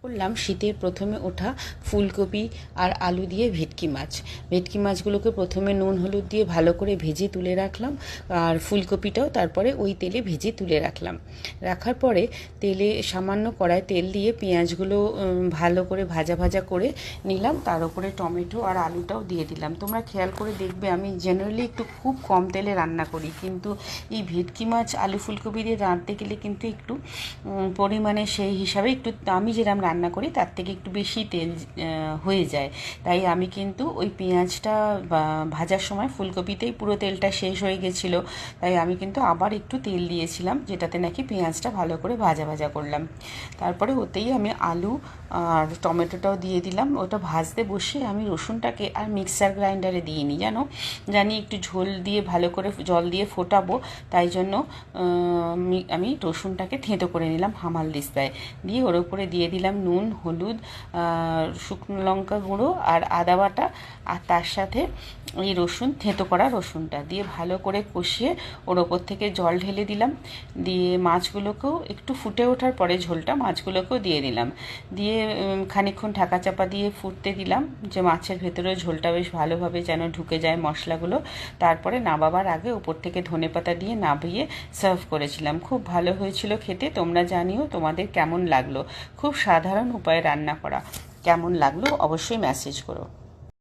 করলাম শীতের প্রথমে ওঠা ফুলকপি আর আলু দিয়ে ভেটকি মাছ। ভেটকি মাছগুলোকে প্রথমে নুন হলুদ দিয়ে ভালো করে ভেজে তুলে রাখলাম, আর ফুলকপিটাও তারপরে ওই তেলে ভেজে তুলে রাখলাম। রাখার পরে তেলে সামান্য কড়ায় তেল দিয়ে পেঁয়াজগুলো ভালো করে ভাজা ভাজা করে নিলাম, তার উপরে টমেটো আর আলুটাও দিয়ে দিলাম। তোমরা খেয়াল করে দেখবে আমি জেনারেলি একটু খুব কম তেলে রান্না করি, কিন্তু এই ভেটকি মাছ আলু ফুলকপি দিয়ে রাঁধতে গেলে কিন্তু একটু পরিমাণে সেই হিসাবে একটু আমি যেরকম রান্না করি তার থেকে একটু বেশি তেল হয়ে যায়। তাই আমি কিন্তু ওই পেঁয়াজটা ভাজার সময় ফুলকপিতেই পুরো তেলটা শেষ হয়ে গেছিলো, তাই আমি কিন্তু আবার একটু তেল দিয়েছিলাম, যেটাতে নাকি পেঁয়াজটা ভালো করে ভাজা ভাজা করলাম। তারপরে ওতেই আমি আলু আর টমেটোটাও দিয়ে দিলাম। ওটা ভাজতে বসে আমি রসুনটাকে আর মিক্সার গ্রাইন্ডারে দিইনি, জানি একটু ঝোল দিয়ে ভালো করে জল দিয়ে ফোটাবো, তাই জন্য আমি রসুনটাকে থেঁতো করে নিলাম হামাল দিস্তায় দিয়ে ওর উপরে দিয়ে দিলাম নুন হলুদ শুকনো লঙ্কা গুঁড়ো আর আদা বাটা, আর তার সাথে এই রসুন থেঁতো করা রসুনটা দিয়ে ভালো করে কষিয়ে ওর ওপর থেকে জল ঢেলে দিলাম। দিয়ে মাছগুলোকেও একটু ফুটে ওঠার পরে ঝোলটা মাছগুলোকেও দিয়ে দিলাম, দিয়ে খানিকক্ষণ ঢাকা চাপা দিয়ে ফুটতে দিলাম, যে মাছের ভেতরে ঝোলটা বেশ ভালোভাবে যেন ঢুকে যায় মশলাগুলো। তারপরে নামাবার আগে উপর থেকে ধনেপাতা দিয়ে নামিয়ে সার্ভ করেছিলাম। খুব ভালো হয়েছিল খেতে। তোমরা জানিও তোমাদের কেমন লাগলো। খুব সাধারণ উপায়ে রান্না করা, কেমন লাগলো অবশ্যই মেসেজ করো।